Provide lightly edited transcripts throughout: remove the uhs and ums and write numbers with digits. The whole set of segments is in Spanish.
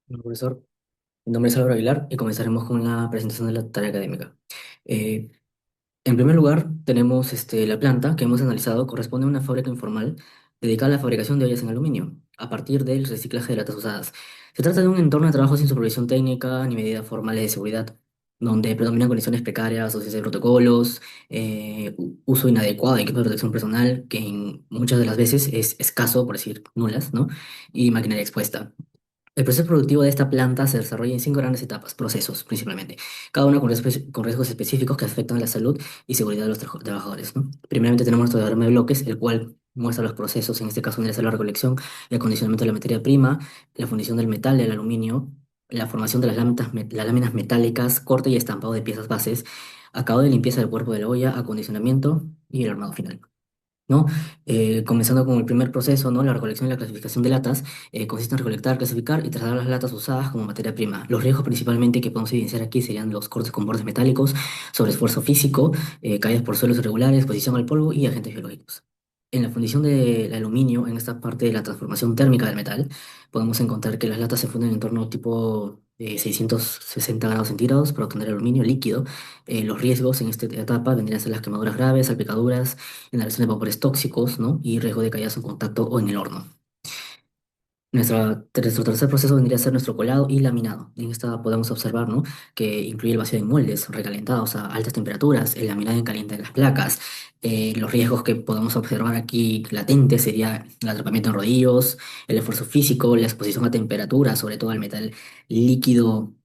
Bueno, profesor, mi nombre es Álvaro Aguilar y comenzaremos con la presentación de la tarea académica. Eh, en primer lugar, tenemos la planta que hemos analizado corresponde a una fábrica informal dedicada a la fabricación de ollas en aluminio a partir del reciclaje de latas usadas. Se trata de un entorno de trabajo sin supervisión técnica ni medidas formales de seguridad, donde predominan condiciones precarias, ausencia de protocolos, uso inadecuado de equipo de protección personal, que muchas de las veces es escaso, por decir nulas, ¿no? Y maquinaria expuesta. El proceso productivo de esta planta se desarrolla en cinco grandes etapas, procesos principalmente, cada uno con riesgos específicos que afectan la salud y seguridad de los trabajadores, ¿no? Primeramente tenemos nuestro diagrama de bloques, el cual muestra los procesos, en este caso vendría a ser la recolección y acondicionamiento de la materia prima, la fundición del metal, del aluminio, la formación de las láminas metálicas, corte y estampado de piezas bases, acabado de limpieza del cuerpo de la olla, acondicionamiento y el armado final. ¿No? Comenzando con el primer proceso, ¿no? La recolección y la clasificación de latas, consiste en recolectar, clasificar y trasladar las latas usadas como materia prima. Los riesgos principalmente que podemos evidenciar aquí serían los cortes con bordes metálicos, sobreesfuerzo físico, caídas por suelos irregulares, exposición al polvo y agentes biológicos. En la fundición del aluminio, en esta parte de la transformación térmica del metal, podemos encontrar que las latas se funden en torno tipo 660 grados centígrados para obtener aluminio líquido. Los riesgos en esta etapa vendrían a ser las quemaduras graves, salpicaduras, inhalación de vapores tóxicos, ¿no? Y riesgo de caídas en contacto o en el horno. Nuestro tercer proceso vendría a ser nuestro colado y laminado. En esta podemos observar, ¿no? Que incluye el vacío de moldes recalentados a altas temperaturas, el laminado en caliente de las placas. Los riesgos que podemos observar aquí latentes sería el atrapamiento en rodillos, el esfuerzo físico, la exposición a temperatura, sobre todo al metal líquido,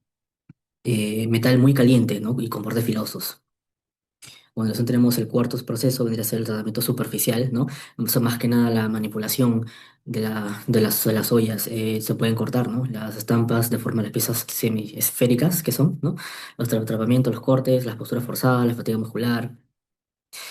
metal muy caliente, ¿no? Y con bordes filosos. Bueno, entonces tenemos el cuarto proceso, vendría a ser el tratamiento superficial, ¿no? Eso más que nada la manipulación de las ollas. Se pueden cortar, ¿no? Las estampas de forma de piezas semiesféricas que son, ¿no? Los atrapamientos, los cortes, las posturas forzadas, la fatiga muscular.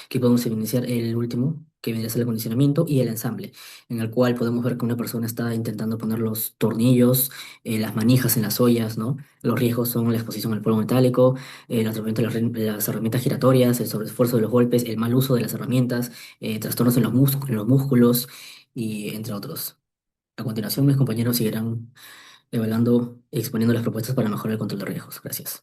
Aquí podemos iniciar el último, que vendría a ser el acondicionamiento y el ensamble, en el cual podemos ver que una persona está intentando poner los tornillos, las manijas en las ollas, ¿no? Los riesgos son la exposición al polvo metálico, el atrapamiento de las herramientas giratorias, el sobreesfuerzo de los golpes, el mal uso de las herramientas, trastornos en los músculos y entre otros. A continuación, mis compañeros seguirán evaluando y exponiendo las propuestas para mejorar el control de riesgos. Gracias.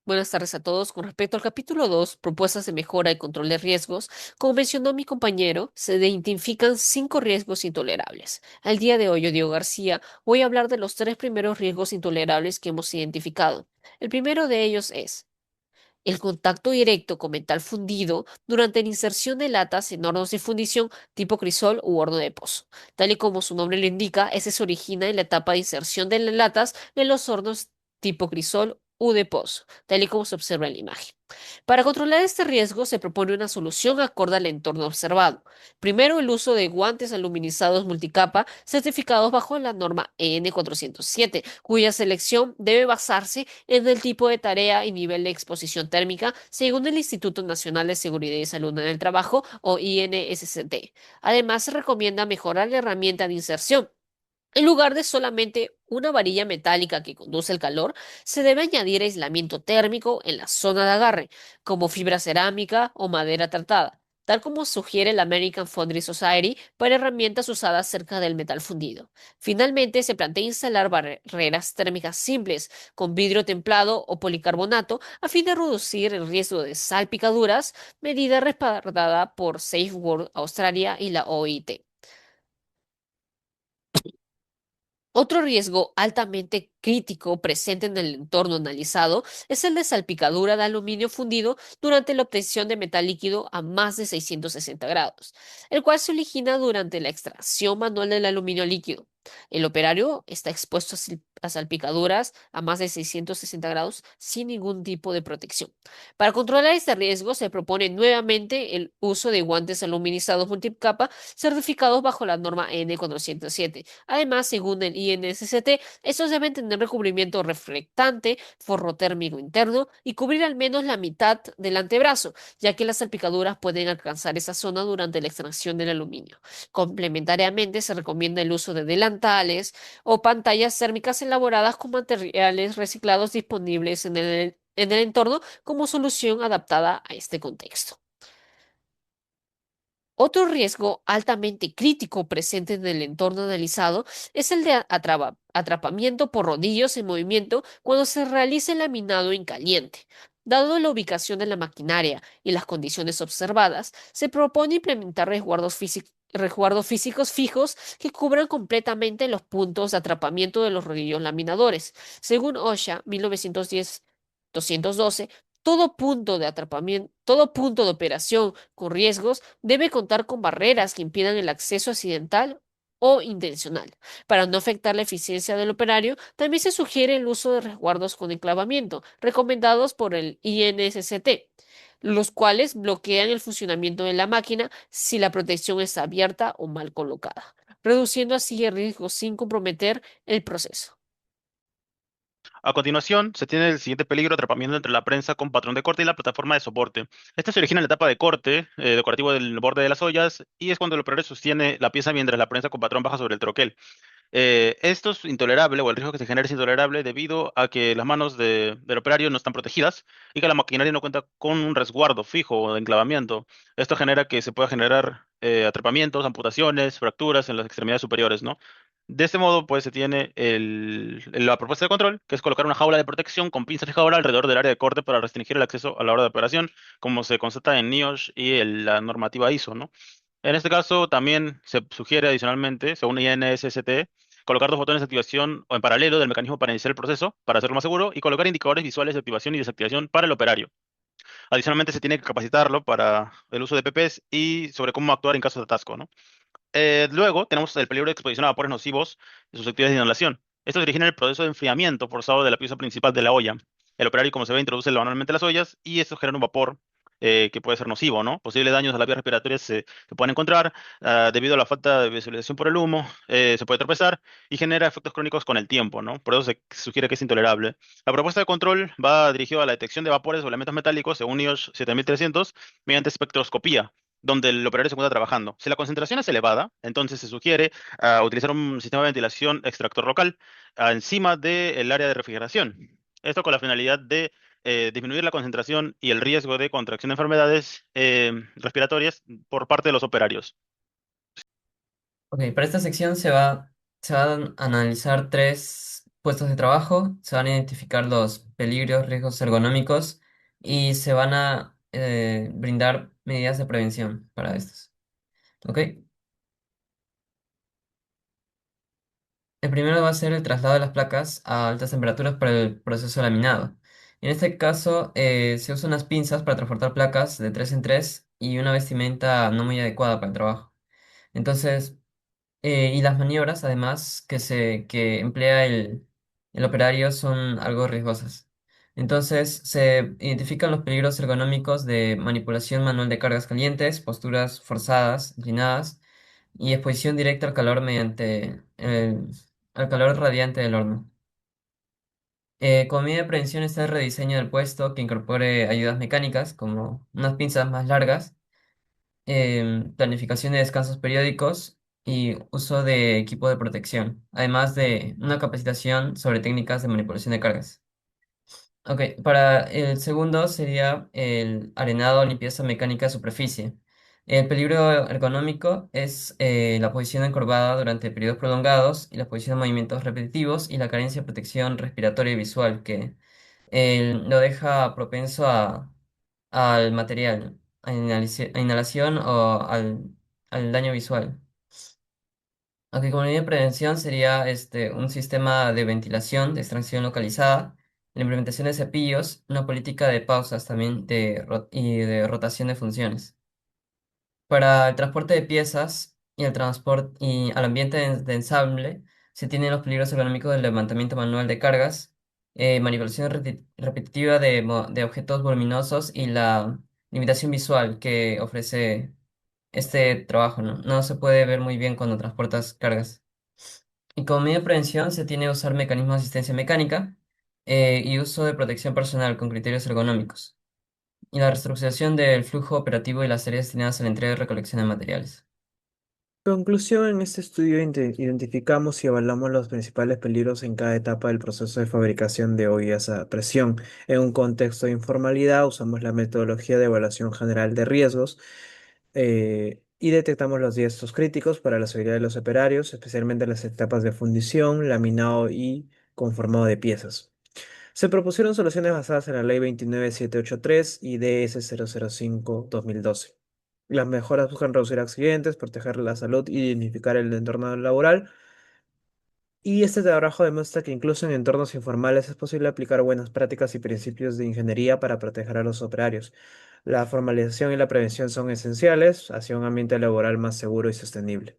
Buenas tardes a todos. Con respecto al capítulo 2, propuestas de mejora y control de riesgos, como mencionó mi compañero, se identifican 5 riesgos intolerables. Al día de hoy, yo, Diego García, voy a hablar de los 3 primeros riesgos intolerables que hemos identificado. El primero de ellos es el contacto directo con metal fundido durante la inserción de latas en hornos de fundición tipo crisol u horno de pozo. Tal y como su nombre lo indica, ese se origina en la etapa de inserción de las latas en los hornos tipo crisol u de pozo, tal y como se observa en la imagen. Para controlar este riesgo se propone una solución acorde al entorno observado. Primero, el uso de guantes aluminizados multicapa certificados bajo la norma EN407, cuya selección debe basarse en el tipo de tarea y nivel de exposición térmica según el Instituto Nacional de Seguridad y Salud en el Trabajo o INSST. Además, se recomienda mejorar la herramienta de inserción. En lugar de solamente una varilla metálica que conduce el calor, se debe añadir aislamiento térmico en la zona de agarre, como fibra cerámica o madera tratada, tal como sugiere la American Foundry Society para herramientas usadas cerca del metal fundido. Finalmente, se plantea instalar barreras térmicas simples con vidrio templado o policarbonato a fin de reducir el riesgo de salpicaduras, medida respaldada por Safeguard Australia y la OIT. Otro riesgo altamente crítico presente en el entorno analizado es el de salpicadura de aluminio fundido durante la obtención de metal líquido a más de 660 grados, el cual se origina durante la extracción manual del aluminio líquido. El operario está expuesto a salpicaduras a más de 660 grados sin ningún tipo de protección. Para controlar este riesgo se propone nuevamente el uso de guantes aluminizados multicapa certificados bajo la norma N407. Además, según el INSST, estos deben tener recubrimiento reflectante, forro térmico interno y cubrir al menos la mitad del antebrazo, ya que las salpicaduras pueden alcanzar esa zona durante la extracción del aluminio. Complementariamente, se recomienda el uso de delantales o pantallas térmicas elaboradas con materiales reciclados disponibles en el entorno como solución adaptada a este contexto. Otro riesgo altamente crítico presente en el entorno analizado es el de atrapamiento por rodillos en movimiento cuando se realiza el laminado en caliente. Dado la ubicación de la maquinaria y las condiciones observadas, se propone implementar resguardos físicos fijos que cubran completamente los puntos de atrapamiento de los rodillos laminadores. Según OSHA 1910-212, todo punto de operación con riesgos debe contar con barreras que impidan el acceso accidental o intencional. Para no afectar la eficiencia del operario, también se sugiere el uso de resguardos con enclavamiento, recomendados por el INSST, los cuales bloquean el funcionamiento de la máquina si la protección está abierta o mal colocada, reduciendo así el riesgo sin comprometer el proceso. A continuación, se tiene el siguiente peligro: atrapamiento entre la prensa con patrón de corte y la plataforma de soporte. Este se origina en la etapa de corte decorativo del borde de las ollas y es cuando el operador sostiene la pieza mientras la prensa con patrón baja sobre el troquel. Esto es intolerable, o el riesgo que se genera es intolerable debido a que las manos del operario no están protegidas y que la maquinaria no cuenta con un resguardo fijo o de enclavamiento. Esto genera que se pueda generar atrapamientos, amputaciones, fracturas en las extremidades superiores, ¿no? De este modo, pues se tiene la propuesta de control, que es colocar una jaula de protección con pinza fijadora alrededor del área de corte para restringir el acceso a la hora de operación, como se constata en NIOSH y en la normativa ISO, ¿no? En este caso, también se sugiere adicionalmente, según INSST, colocar dos botones de activación o en paralelo del mecanismo para iniciar el proceso, para hacerlo más seguro, y colocar indicadores visuales de activación y desactivación para el operario. Adicionalmente, se tiene que capacitarlo para el uso de PPs y sobre cómo actuar en caso de atasco, ¿no? Luego tenemos el peligro de exposición a vapores nocivos y susceptibles de inhalación. Esto se origina en el proceso de enfriamiento forzado de la pieza principal de la olla. El operario, como se ve, introduce manualmente las ollas y esto genera un vapor que puede ser nocivo, ¿no? Posibles daños a las vías respiratorias se pueden encontrar debido a la falta de visualización por el humo, se puede tropezar y genera efectos crónicos con el tiempo, ¿no? Por eso se sugiere que es intolerable. La propuesta de control va dirigida a la detección de vapores o elementos metálicos según IOSH 7300 mediante espectroscopía donde el operario se encuentra trabajando. Si la concentración es elevada, entonces se sugiere utilizar un sistema de ventilación extractor local encima del área de refrigeración. Esto con la finalidad de disminuir la concentración y el riesgo de contracción de enfermedades respiratorias por parte de los operarios. Ok, para esta sección se van a analizar tres puestos de trabajo, se van a identificar los peligros, riesgos ergonómicos y se van a brindar medidas de prevención para estos. Ok, el primero va a ser el traslado de las placas a altas temperaturas para el proceso de laminado. En este caso, se usan unas pinzas para transportar placas de 3 en 3 y una vestimenta no muy adecuada para el trabajo. Entonces, y las maniobras, además, que emplea el operario son algo riesgosas. Entonces, se identifican los peligros ergonómicos de manipulación manual de cargas calientes, posturas forzadas, inclinadas y exposición directa al calor al calor radiante del horno. Como medida de prevención está el rediseño del puesto que incorpore ayudas mecánicas, como unas pinzas más largas, planificación de descansos periódicos y uso de equipo de protección, además de una capacitación sobre técnicas de manipulación de cargas. Ok, para el segundo sería el arenado o limpieza mecánica de superficie. El peligro ergonómico es la posición encorvada durante periodos prolongados y la posición de movimientos repetitivos y la carencia de protección respiratoria y visual que lo deja propenso al material, a inhalación o al daño visual. Aunque como medida de prevención sería un sistema de ventilación, de extracción localizada, la implementación de cepillos, una política de pausas también y de rotación de funciones. Para el transporte de piezas y el transporte y al ambiente de ensamble, se tienen los peligros ergonómicos del levantamiento manual de cargas, manipulación repetitiva de objetos voluminosos y la limitación visual que ofrece este trabajo, ¿no? No se puede ver muy bien cuando transportas cargas. Y como medida de prevención se tiene que usar mecanismos de asistencia mecánica y uso de protección personal con criterios ergonómicos. Y la reestructuración del flujo operativo y las tareas destinadas a la entrega y recolección de materiales. Conclusión, en este estudio identificamos y evaluamos los principales peligros en cada etapa del proceso de fabricación de ollas a presión. En un contexto de informalidad, usamos la metodología de evaluación general de riesgos y detectamos los riesgos críticos para la seguridad de los operarios, especialmente en las etapas de fundición, laminado y conformado de piezas. Se propusieron soluciones basadas en la Ley 29783 y DS-005/2012. Las mejoras buscan reducir accidentes, proteger la salud y dignificar el entorno laboral. Y este trabajo demuestra que incluso en entornos informales es posible aplicar buenas prácticas y principios de ingeniería para proteger a los operarios. La formalización y la prevención son esenciales hacia un ambiente laboral más seguro y sostenible.